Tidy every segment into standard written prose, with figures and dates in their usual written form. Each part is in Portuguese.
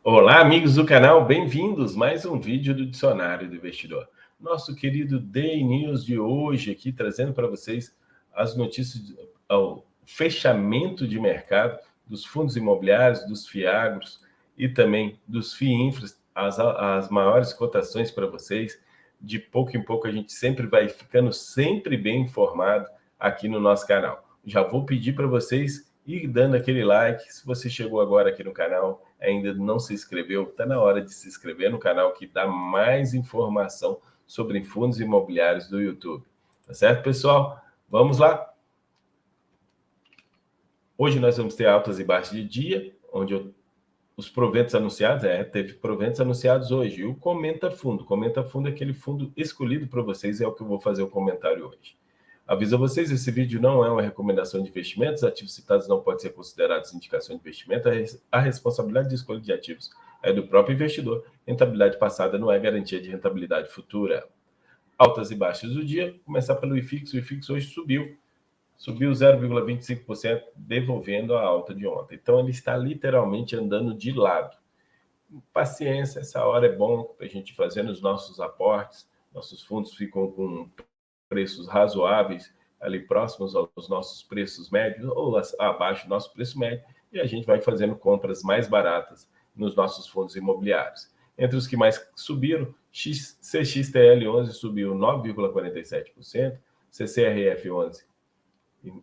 Olá, amigos do canal, bem-vindos! Mais um vídeo do Dicionário do Investidor. Nosso querido Day News de hoje aqui, trazendo para vocês as notícias ao fechamento de mercado dos fundos imobiliários, dos FIAGROS e também dos FIINFRAs, as maiores cotações para vocês. De pouco em pouco a gente sempre vai ficando sempre bem informado aqui no nosso canal. Já vou pedir para vocês ir dando aquele like. Se você chegou agora aqui no canal, ainda não se inscreveu, está na hora de se inscrever no canal que dá mais informação sobre fundos imobiliários do YouTube. Tá certo, pessoal? Vamos lá? Hoje nós vamos ter altas e baixas de dia, onde os proventos anunciados, teve proventos anunciados hoje. E o Comenta Fundo é aquele fundo escolhido para vocês, é o que eu vou fazer o comentário hoje. Aviso a vocês, esse vídeo não é uma recomendação de investimentos, ativos citados não podem ser considerados indicação de investimento, a responsabilidade de escolha de ativos é do próprio investidor, rentabilidade passada não é garantia de rentabilidade futura. Altas e baixas do dia, começar pelo IFIX, o IFIX hoje subiu 0,25%, devolvendo a alta de ontem. Então ele está literalmente andando de lado. Paciência, essa hora é bom para a gente fazer os nossos aportes, nossos fundos ficam com preços razoáveis, ali próximos aos nossos preços médios, ou abaixo do nosso preço médio, e a gente vai fazendo compras mais baratas nos nossos fundos imobiliários. Entre os que mais subiram, CXTL11 subiu 9,47%, CCRF11,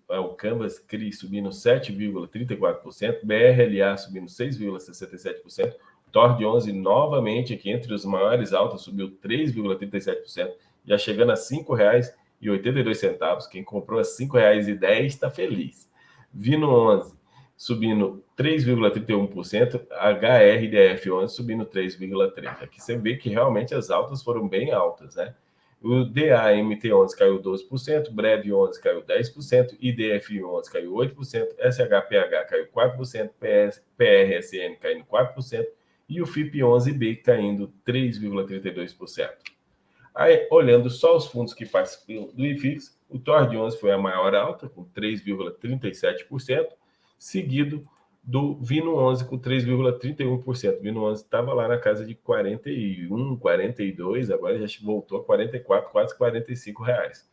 o Canvas CRI subindo 7,34%, BRLA subindo 6,67%, TORD11 novamente aqui entre os maiores altas, subiu 3,37%, já chegando a R$ 5,82. Quem comprou a R$ 5,10 está feliz. Vino 11 subindo 3,31%, HRDF11 subindo 3,3%. Aqui você vê que realmente as altas foram bem altas, né? O DAMT11 caiu 12%, BREV11 caiu 10%, IDF11 caiu 8%, SHPH caiu 4%, PRSN caindo 4%, e o FIP11B caindo 3,32%. Aí, olhando só os fundos que participam do IFIX, o TORD11 foi a maior alta, com 3,37%, seguido do Vino 11 com 3,31%. Vino 11 estava lá na casa de 41, 42, agora já voltou a 44, quase 45 reais.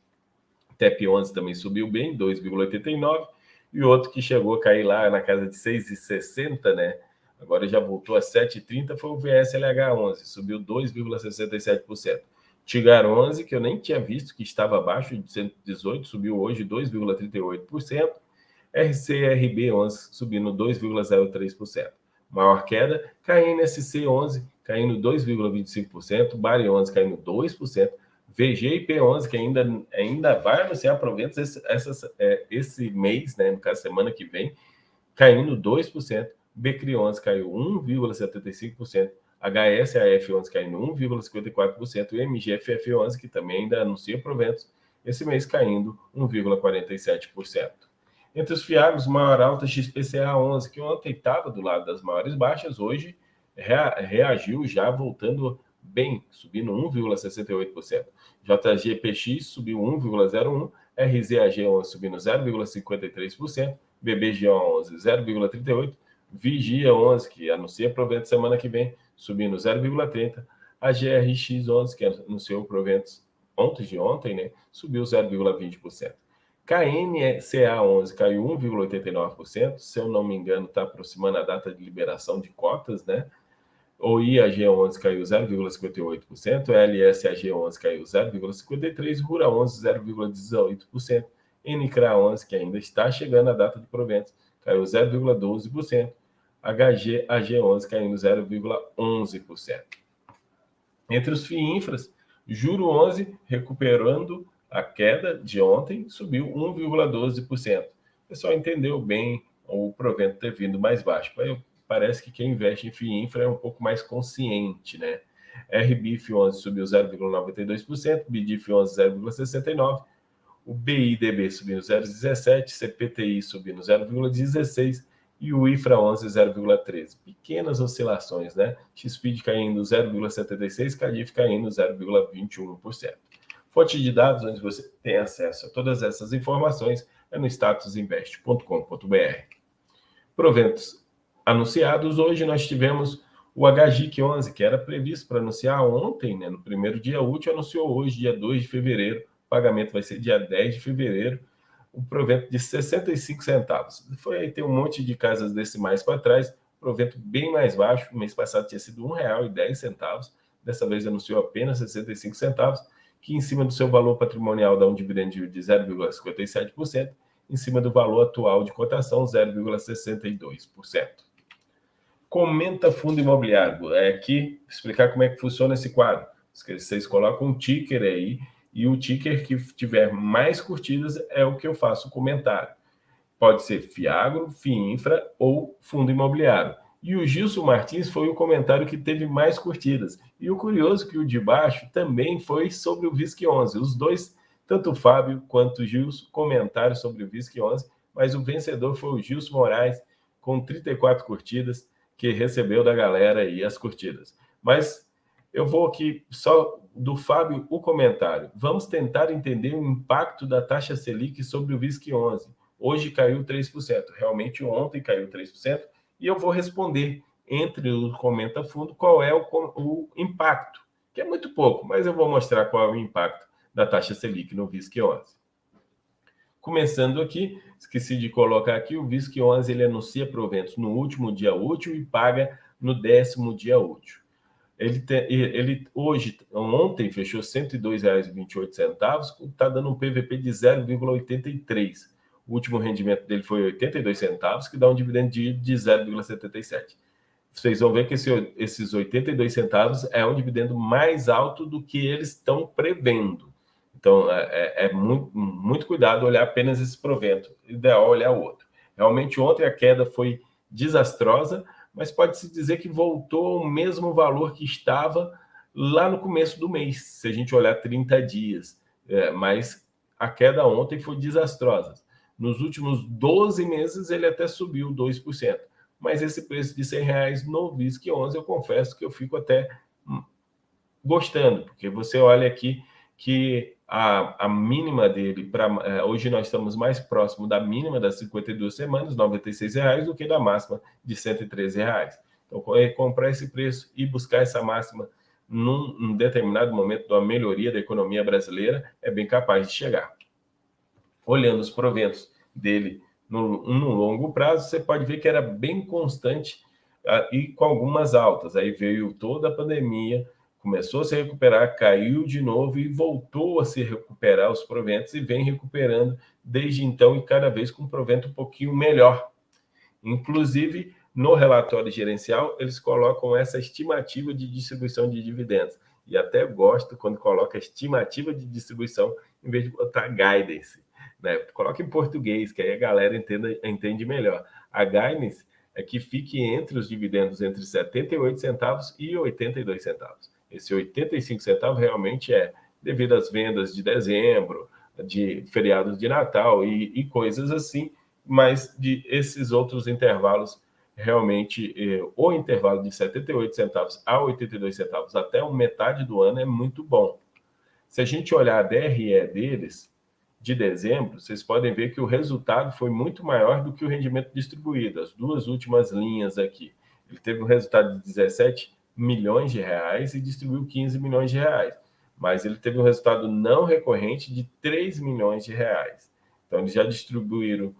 TEP 11 também subiu bem, 2,89, e outro que chegou a cair lá na casa de 6,60, né? Agora já voltou a 7,30, foi o VSLH 11, subiu 2,67%. Tigar 11, que eu nem tinha visto, que estava abaixo de 118, subiu hoje 2,38%. RCRB 11 subindo 2,03%. Maior queda, KNSC 11 caindo 2,25%, Bari 11 caindo 2%, VGIP 11 que ainda vai anunciar proventos esse mês, né, no caso semana que vem, caindo 2%, BCRI 11 caiu 1,75%, HSAF 11 caindo 1,54%, e MGFF 11 que também ainda anuncia proventos esse mês caindo 1,47%. Entre os FIAGROS, maior alta XPCA 11, que ontem estava do lado das maiores baixas, hoje reagiu já voltando bem, subindo 1,68%. JGPX subiu 1,01%, RZAG 11 subindo 0,53%, BBGO 11 0,38%, Vigia 11, que anuncia proventos semana que vem, subindo 0,30%, a GRX 11, que anunciou proventos ontem, né, subiu 0,20%. KNCA 11 caiu 1,89%, se eu não me engano, está aproximando a data de liberação de cotas, né? O IAG 11 caiu 0,58%, LSAG 11 caiu 0,53%, RURA 11 0,18%, NCRA 11, que ainda está chegando a data de proventos, caiu 0,12%, HGAG 11 caindo 0,11%. Entre os FIINFRAs, Juro 11 recuperando a queda de ontem, subiu 1,12%. O pessoal entendeu bem o provento ter vindo mais baixo. Parece que quem investe em FIINFRA é um pouco mais consciente, né? RBIF 11 subiu 0,92%, BDIF 11 0,69%, o BIDB subindo 0,17%, CPTI subindo 0,16%, e o IFRA 11 0,13. Pequenas oscilações, né? XPID caindo 0,76, CADIF caindo 0,21%. Fonte de dados onde você tem acesso a todas essas informações é no statusinvest.com.br. Proventos anunciados, hoje nós tivemos O HGIC11, que era previsto para anunciar ontem, né, no primeiro dia útil, anunciou hoje, dia 2 de fevereiro. O pagamento vai ser dia 10 de fevereiro. Um provento de 65 centavos. Foi aí, tem um monte de casas decimais para trás, provento bem mais baixo. No mês passado tinha sido R$ 1,10. Dessa vez anunciou apenas 65 centavos, que em cima do seu valor patrimonial dá um dividendo de 0,57%, em cima do valor atual de cotação, 0,62%. Comenta fundo imobiliário. É aqui explicar como é que funciona esse quadro. Vocês colocam um ticker aí, e o ticker que tiver mais curtidas é o que eu faço o comentário. Pode ser Fiagro, Fiinfra ou fundo imobiliário. E o Gilson Martins foi o comentário que teve mais curtidas. E o curioso é que o de baixo também foi sobre o VISC11. Os dois, tanto o Fábio quanto o Gilson, comentaram sobre o VISC11, mas o vencedor foi o Gilson Moraes, com 34 curtidas, que recebeu da galera aí as curtidas. Mas eu vou aqui só do Fábio o comentário. Vamos tentar entender o impacto da taxa Selic sobre o VISC11. Hoje caiu 3%. Realmente ontem caiu 3%. E eu vou responder entre o Comenta Fundo qual é o impacto, que é muito pouco, mas eu vou mostrar qual é o impacto da taxa Selic no VISC11. Começando aqui, esqueci de colocar aqui, o VISC11 ele anuncia proventos no último dia útil e paga no 10º dia útil. Ontem fechou R$ 102,28, está dando um PVP de 0,83. O último rendimento dele foi 82 centavos, que dá um dividendo de 0,77. Vocês vão ver que esses 82 centavos é um dividendo mais alto do que eles estão prevendo. Então, muito cuidado olhar apenas esse provento. Ideal olhar o outro. Realmente, ontem a queda foi desastrosa, mas pode-se dizer que voltou ao mesmo valor que estava lá no começo do mês, se a gente olhar 30 dias. Mas a queda ontem foi desastrosa. Nos últimos 12 meses, ele até subiu 2%. Mas esse preço de R$100 no VISC11, eu confesso que eu fico até gostando, porque você olha aqui que a mínima dele, hoje nós estamos mais próximo da mínima das 52 semanas, R$ 96,00, do que da máxima de R$ 113,00. Então, comprar esse preço e buscar essa máxima num determinado momento de uma melhoria da economia brasileira é bem capaz de chegar. Olhando os proventos dele no longo prazo, você pode ver que era bem constante e com algumas altas. Aí veio toda a pandemia, começou a se recuperar, caiu de novo e voltou a se recuperar os proventos e vem recuperando desde então e cada vez com um provento um pouquinho melhor. Inclusive, no relatório gerencial, eles colocam essa estimativa de distribuição de dividendos. E até gosto quando coloca estimativa de distribuição em vez de botar guidance. Né? Coloca em português, que aí a galera entende melhor. A guidance é que fique entre os dividendos entre 78 centavos e 82 centavos. Esse 85 centavos realmente é devido às vendas de dezembro, de feriados de Natal e coisas assim, mas de esses outros intervalos, realmente, o intervalo de 78 centavos a 82 centavos até metade do ano é muito bom. Se a gente olhar a DRE deles, de dezembro, vocês podem ver que o resultado foi muito maior do que o rendimento distribuído. As duas últimas linhas aqui. Ele teve um resultado de 17 milhões de reais e distribuiu 15 milhões de reais. Mas ele teve um resultado não recorrente de 3 milhões de reais. Então, eles já distribuíram,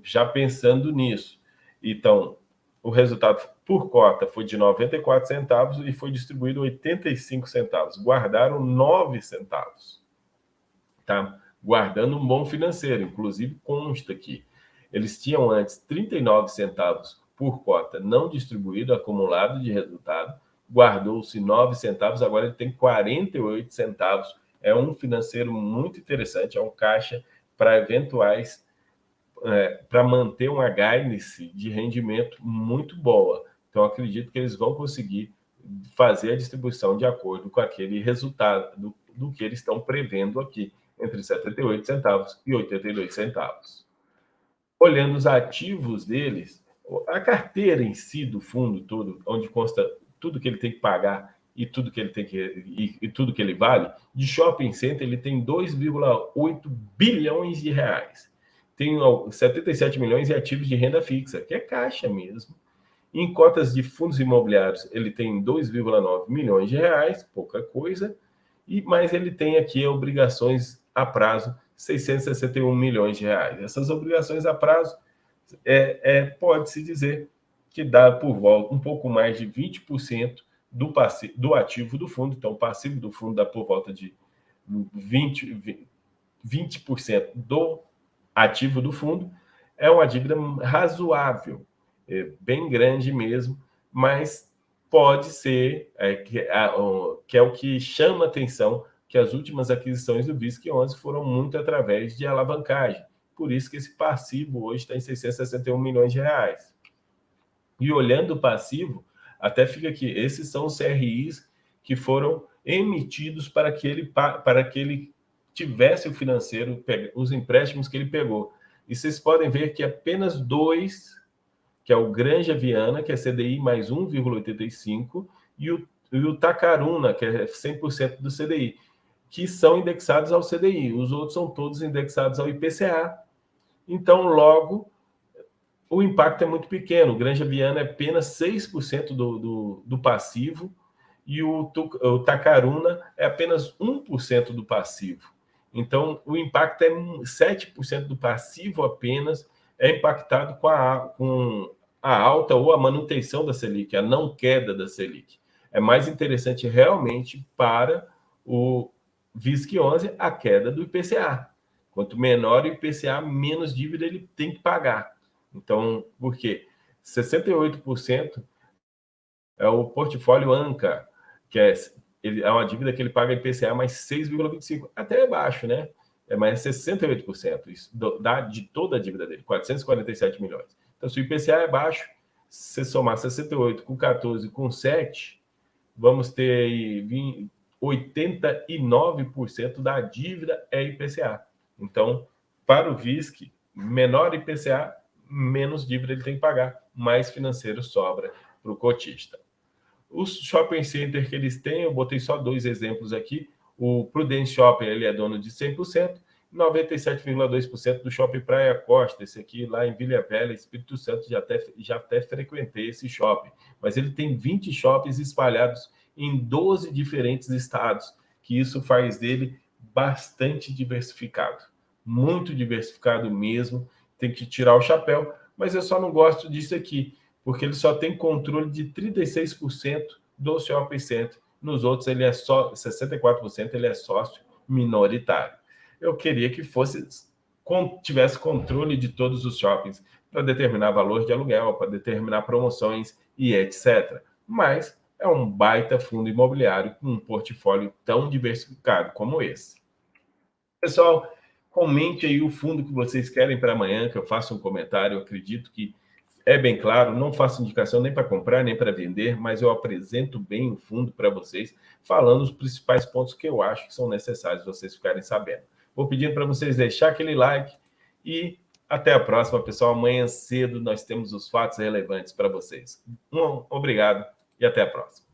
já pensando nisso. Então, o resultado por cota foi de 94 centavos e foi distribuído 85 centavos. Guardaram 9 centavos. Tá? Guardando um bom financeiro, inclusive consta aqui. Eles tinham antes 39 centavos por cota não distribuído, acumulado de resultado, guardou-se 9 centavos, agora ele tem 48 centavos. É um financeiro muito interessante, é um caixa para eventuais, para manter uma guidance de rendimento muito boa. Então, acredito que eles vão conseguir fazer a distribuição de acordo com aquele resultado do que eles estão prevendo aqui, entre 78 centavos e 82 centavos. Olhando os ativos deles, a carteira em si do fundo todo, onde consta tudo que ele tem que pagar e tudo que ele tem e tudo que ele vale, de shopping center ele tem 2,8 bilhões de reais. Tem 77 milhões de ativos de renda fixa, que é caixa mesmo. Em cotas de fundos imobiliários, ele tem 2,9 milhões de reais, pouca coisa, mas ele tem aqui obrigações a prazo, 661 milhões de reais. Essas obrigações a prazo, pode-se dizer que dá por volta um pouco mais de 20% do ativo do fundo. Então, o passivo do fundo dá por volta de 20% do ativo do fundo. É uma dívida razoável, bem grande mesmo, mas pode ser, que é o que chama atenção, que as últimas aquisições do VISC11 foram muito através de alavancagem. Por isso que esse passivo hoje está em 661 milhões de reais. E olhando o passivo, até fica aqui, esses são os CRIs que foram emitidos para que ele tivesse o financeiro, os empréstimos que ele pegou. E vocês podem ver que apenas dois, que é o Granja Viana, que é CDI mais 1,85, e o Tacaruna, que é 100% do CDI, que são indexados ao CDI. Os outros são todos indexados ao IPCA. Então, logo, o impacto é muito pequeno. O Granja Viana é apenas 6% do passivo e o Tacaruna é apenas 1% do passivo. Então, o impacto é 7% do passivo apenas é impactado com a alta ou a manutenção da Selic, a não queda da Selic. É mais interessante realmente para o VISC11 a queda do IPCA. Quanto menor o IPCA, menos dívida ele tem que pagar. Então, por quê? 68% é o portfólio ANCA, que é uma dívida que ele paga IPCA mais 6,25%. Até é baixo, né? Mais 68% isso, de toda a dívida dele, 447 milhões. Então, se o IPCA é baixo, se somar 68 com 14 com 7, vamos ter aí 89% da dívida é IPCA. Então, para o VISC, menor IPCA, menos dívida ele tem que pagar, mais financeiro sobra para o cotista. Os shopping center que eles têm, eu botei só 2 exemplos aqui. O Prudence Shopping, ele é dono de 100%, 97,2% do Shopping Praia Costa, esse aqui lá em Vila Velha, Espírito Santo, já até frequentei esse shopping. Mas ele tem 20 shoppings espalhados em 12 diferentes estados, que isso faz dele bastante diversificado. Muito diversificado mesmo, tem que tirar o chapéu, mas eu só não gosto disso aqui, porque ele só tem controle de 36% do shopping center. Nos outros, ele é só 64%, ele é sócio minoritário. Eu queria que tivesse controle de todos os shoppings para determinar valor de aluguel, para determinar promoções e etc. Mas é um baita fundo imobiliário com um portfólio tão diversificado como esse. Pessoal, comente aí o fundo que vocês querem para amanhã, que eu faça um comentário. Eu acredito que é bem claro, não faço indicação nem para comprar, nem para vender, mas eu apresento bem o fundo para vocês, falando os principais pontos que eu acho que são necessários vocês ficarem sabendo. Vou pedindo para vocês deixar aquele like e até a próxima, pessoal. Amanhã cedo nós temos os fatos relevantes para vocês. Obrigado e até a próxima.